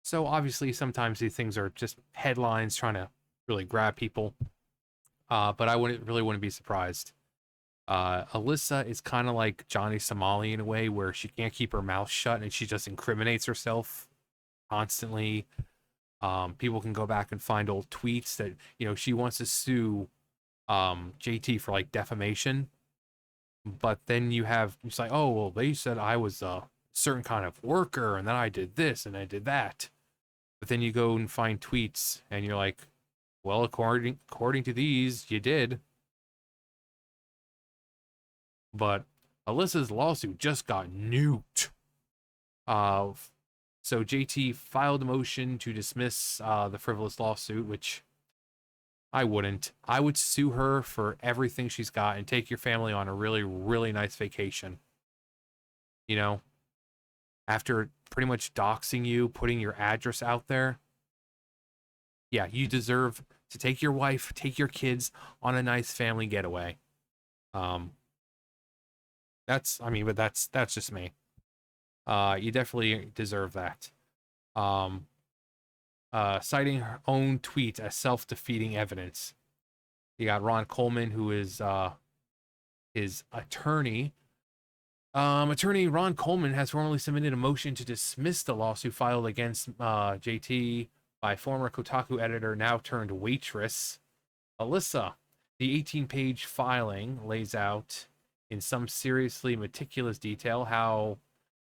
So obviously, sometimes these things are just headlines trying to really grab people. But I wouldn't be surprised. Alyssa is kind of like Johnny Somali in a way, where she can't keep her mouth shut and she just incriminates herself constantly. People can go back and find old tweets that she wants to sue JT for like defamation, but then it's like, oh well, they said I was a certain kind of worker and then I did this and I did that. But then you go and find tweets and you're like, well, according to these, you did. But Alyssa's lawsuit just got nuked. Uh, so JT filed a motion to dismiss the frivolous lawsuit, which I wouldn't. I would sue her for everything she's got and take your family on a really, really nice vacation. You know, after pretty much doxing you, putting your address out there, yeah, you deserve to take your wife, take your kids on a nice family getaway. Um, but that's just me. You definitely deserve that. Um, Citing her own tweet as self-defeating evidence. You got Ron Coleman, who is his attorney. Attorney Ron Coleman has formally submitted a motion to dismiss the lawsuit filed against JT by former Kotaku editor, now turned waitress, Alyssa. The 18-page filing lays out in some seriously meticulous detail how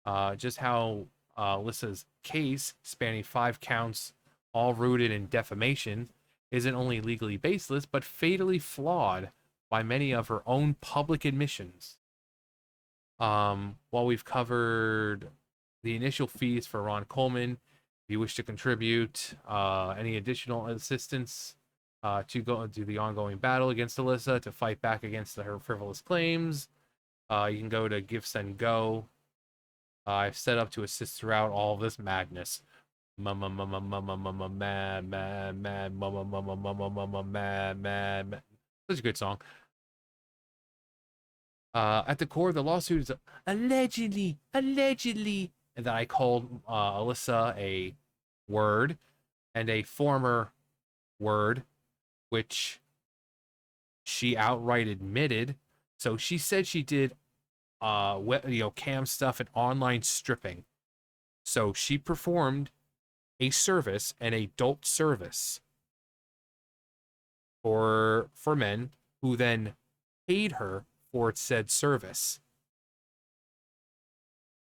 Alyssa's case, spanning 5 counts, all rooted in defamation, isn't only legally baseless but fatally flawed by many of her own public admissions. While we've covered the initial fees for Ron Coleman, if you wish to contribute any additional assistance to go to the ongoing battle against Alyssa to fight back against her frivolous claims, you can go to Give Send Go. I've set up to assist throughout all of this madness. Such a good song. At the core of the lawsuit is allegedly, and that I called Alyssa a word and a former word, which she outright admitted. So she said she did, cam stuff and online stripping. So she performed a service, an adult service for men who then paid her for said service.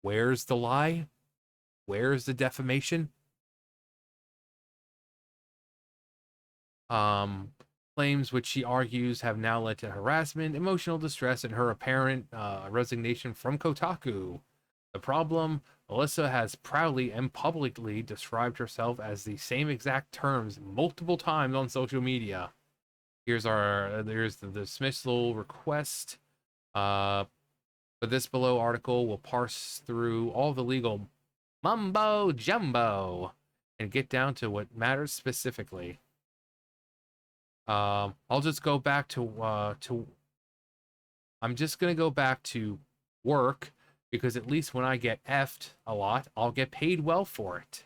Where's the lie? Where's the defamation? Claims which she argues have now led to harassment, emotional distress, and her apparent resignation from Kotaku. The problem, Alyssa has proudly and publicly described herself as the same exact terms multiple times on social media. Here's the dismissal request. But this below article will parse through all the legal mumbo jumbo and get down to what matters specifically. I'll just go back to. I'm just gonna go back to work because at least when I get effed a lot, I'll get paid well for it.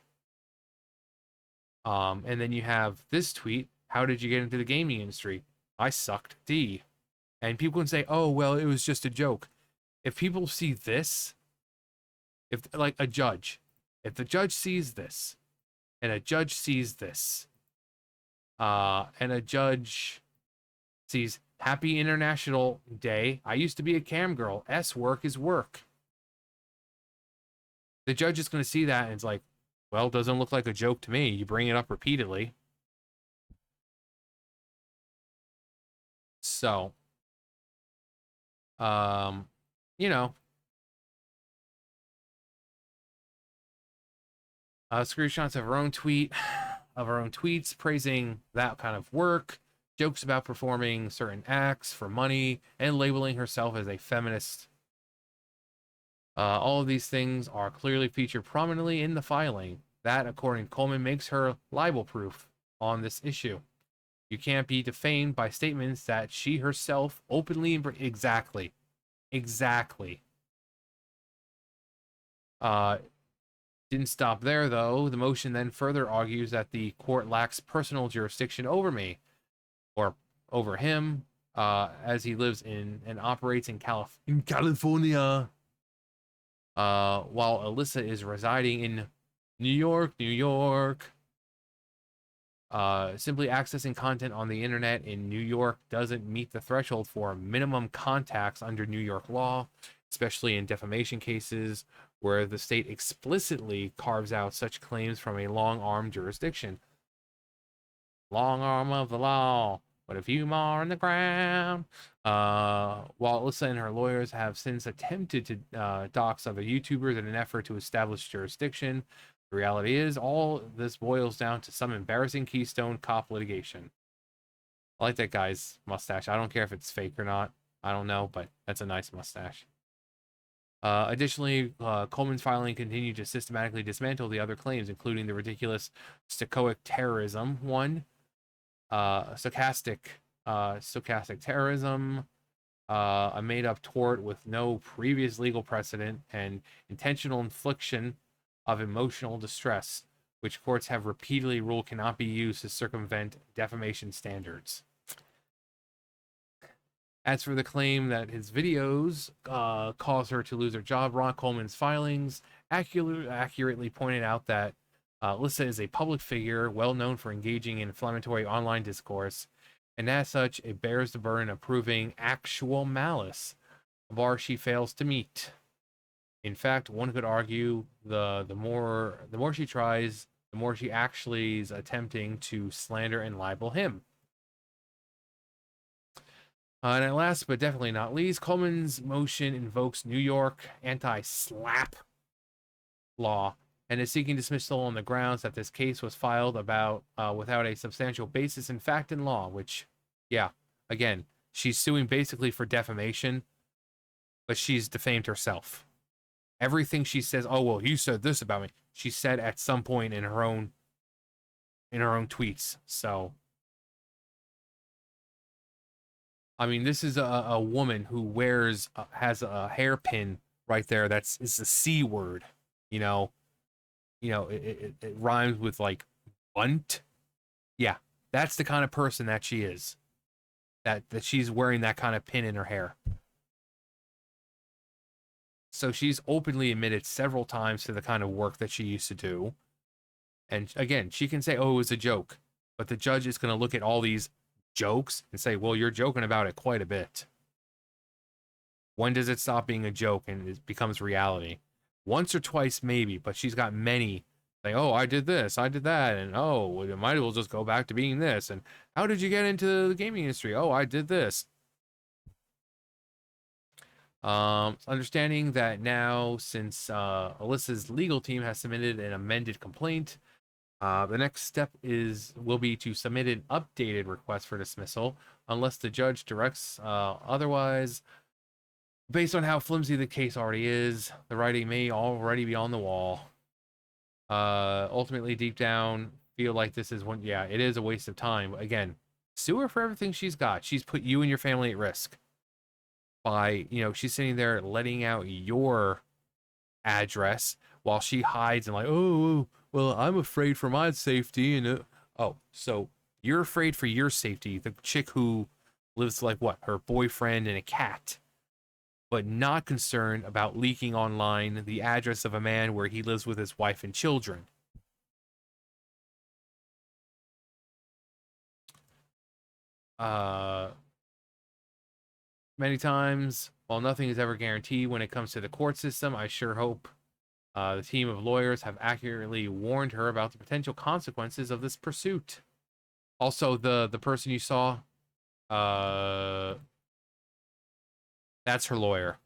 And then you have this tweet. How did you get into the gaming industry? I sucked D. And people can say, oh, well, it was just a joke. If people see this, if like a judge, if the judge sees this, and a judge sees this, and a judge sees Happy International Day, I used to be a cam girl, S work is work. The judge is going to see that and it's like, well, doesn't look like a joke to me. You bring it up repeatedly. So, you know, screenshots of her own tweets praising that kind of work, jokes about performing certain acts for money, and labeling herself as a feminist. All of these things are clearly featured prominently in the filing. That, according to Coleman, makes her libel-proof on this issue. You can't be defamed by statements that she herself openly exactly. Didn't stop there, though. The motion then further argues that the court lacks personal jurisdiction over me, or over him, as he lives in and operates in California, while Alyssa is residing in New York, New York. Simply accessing content on the internet in New York doesn't meet the threshold for minimum contacts under New York law, especially in defamation cases where the state explicitly carves out such claims from a long arm jurisdiction. Long arm of the law, but a few more on the ground. While Alyssa and her lawyers have since attempted to dox other YouTubers in an effort to establish jurisdiction, the reality is all this boils down to some embarrassing Keystone Cop litigation. I like that guy's mustache. I don't care if it's fake or not. I don't know, but that's a nice mustache. Additionally, Coleman's filing continued to systematically dismantle the other claims, including the ridiculous stochastic terrorism one, stochastic terrorism, a made-up tort with no previous legal precedent, and intentional infliction of emotional distress, which courts have repeatedly ruled cannot be used to circumvent defamation standards. As for the claim that his videos cause her to lose her job, Ron Coleman's filings accurately pointed out that Alyssa is a public figure, well known for engaging in inflammatory online discourse, and as such, it bears the burden of proving actual malice, a bar she fails to meet. In fact, one could argue the more she tries, the more she actually is attempting to slander and libel him. And at last, but definitely not least, Coleman's motion invokes New York anti-slap law and is seeking dismissal on the grounds that this case was filed about without a substantial basis in fact and law, which, yeah, again, she's suing basically for defamation, but she's defamed herself. Everything she says, oh, well, you said this about me, she said at some point in her own tweets. So, I mean, this is a woman who has a hairpin right there is the C word, you know. It rhymes with like bunt. Yeah, that's the kind of person that she is. That she's wearing that kind of pin in her hair. So she's openly admitted several times to the kind of work that she used to do. And again, she can say, oh, it was a joke. But the judge is going to look at all these jokes and say, well, you're joking about it quite a bit. When does it stop being a joke and it becomes reality? Once or twice, maybe, but she's got many. Like, oh, I did this, I did that, and oh, well, it might as well just go back to being this. And how did you get into the gaming industry? Oh, I did this. Understanding that now, since Alyssa's legal team has submitted an amended complaint, the next step will be to submit an updated request for dismissal, unless the judge directs otherwise. Based on how flimsy the case already is, the writing may already be on the wall. Ultimately, deep down, feel like this is one. Yeah, it is a waste of time. Again, sue her for everything she's got. She's put you and your family at risk by, she's sitting there letting out your address while she hides and like, oh, well, I'm afraid for my safety. And oh, so you're afraid for your safety. The chick who lives like what? Her boyfriend and a cat, but not concerned about leaking online the address of a man where he lives with his wife and children. Many times, while nothing is ever guaranteed when it comes to the court system, I sure hope the team of lawyers have accurately warned her about the potential consequences of this pursuit. Also, the person you saw, that's her lawyer.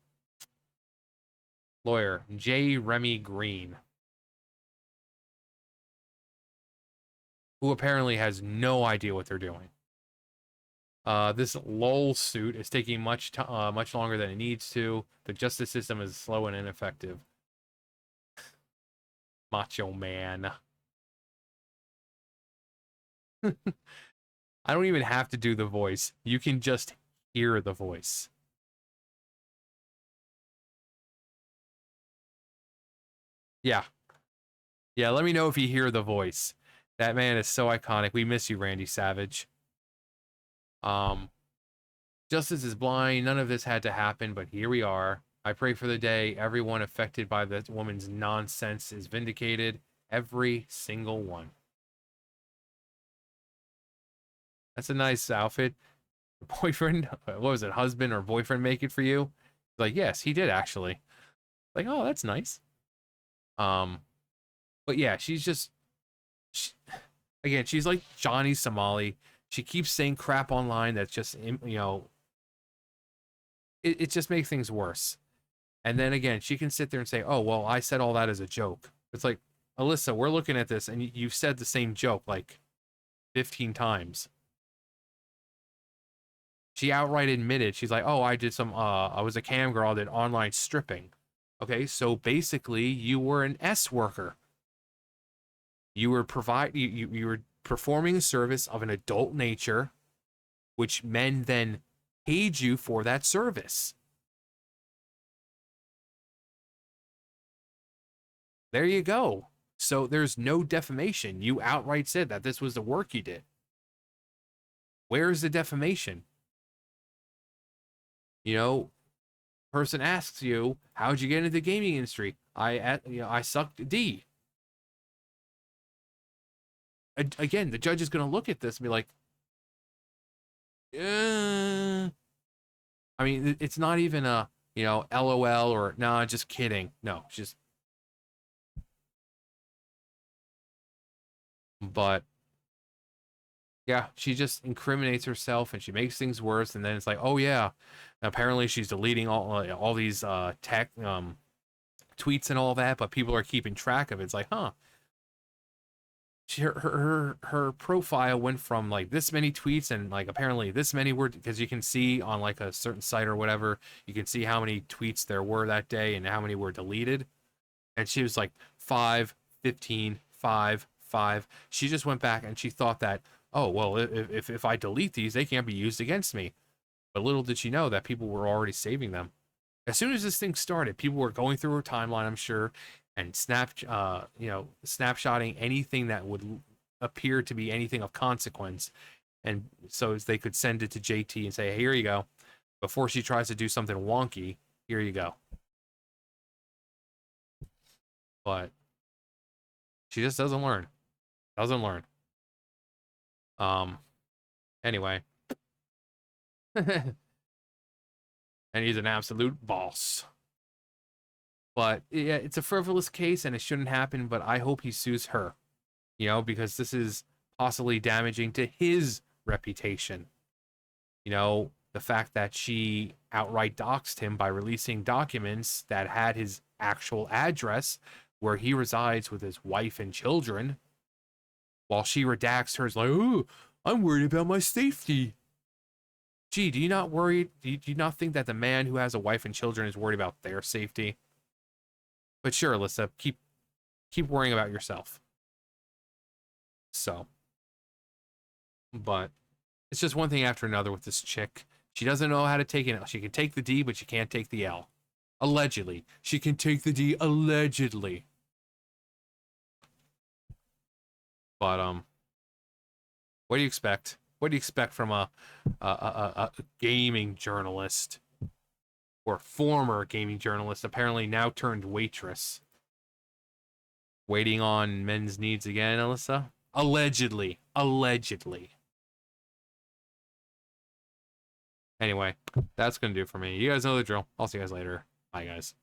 Lawyer J. Remy Green, who apparently has no idea what they're doing. This LOL suit is taking much longer than it needs to. The justice system is slow and ineffective. Macho man. I don't even have to do the voice. You can just hear the voice. Yeah. Yeah, let me know if you hear the voice. That man is so iconic. We miss you, Randy Savage. Um, Justice is blind. None of this had to happen, but here we are. I pray for the day everyone affected by this woman's nonsense is vindicated. Every single one. That's a nice outfit. Boyfriend, what was it, husband or boyfriend make it for you? Like, yes, he did actually. Like, oh, that's nice. Um, but yeah, she's just, she, again, she's like Johnny Somali. She keeps saying crap online that's just, it just makes things worse. And then again, she can sit there and say, oh, well, I said all that as a joke. It's like, Alyssa, we're looking at this and you've said the same joke like 15 times. She outright admitted, she's like, oh, I was a cam girl, I did online stripping. Okay, so basically you were an S worker. You were performing a service of an adult nature, which men then paid you for that service. There you go. So there's no defamation. You outright said that this was the work you did. Where is the defamation? You know, person asks you, how'd you get into the gaming industry? I sucked D. Again, the judge is going to look at this and be like, I mean, it's not even a, LOL or nah, just kidding. No, just, but yeah, she just incriminates herself and she makes things worse. And then it's like, oh yeah, apparently she's deleting all these tech tweets and all that, but people are keeping track of it. It's like, huh. Her profile went from like this many tweets and like apparently this many were, because you can see on like a certain site or whatever, you can see how many tweets there were that day and how many were deleted. And she was like 5, 15, 5, 5. She just went back and she thought that, oh well, if I delete these, they can't be used against me. But little did she know that people were already saving them. As soon as this thing started, people were going through her timeline, I'm sure, and snapshotting anything that would appear to be anything of consequence, and so as they could send it to JT and say, hey, here you go. Before she tries to do something wonky, here you go. But she just doesn't learn. Doesn't learn. Anyway. And he's an absolute boss. But yeah, it's a frivolous case and it shouldn't happen, but I hope he sues her. Because this is possibly damaging to his reputation. The fact that she outright doxed him by releasing documents that had his actual address where he resides with his wife and children, while she redacts hers like, oh, I'm worried about my safety. Gee, do you not think that the man who has a wife and children is worried about their safety? But sure, Alyssa, keep worrying about yourself. So, but it's just one thing after another with this chick. She doesn't know how to take an L. She can take the D, but she can't take the L. Allegedly. She can take the D allegedly. But what do you expect? What do you expect from a gaming journalist or former gaming journalist, apparently now turned waitress? Waiting on men's needs again, Alyssa? Allegedly. Allegedly. Anyway, that's going to do it for me. You guys know the drill. I'll see you guys later. Bye, guys.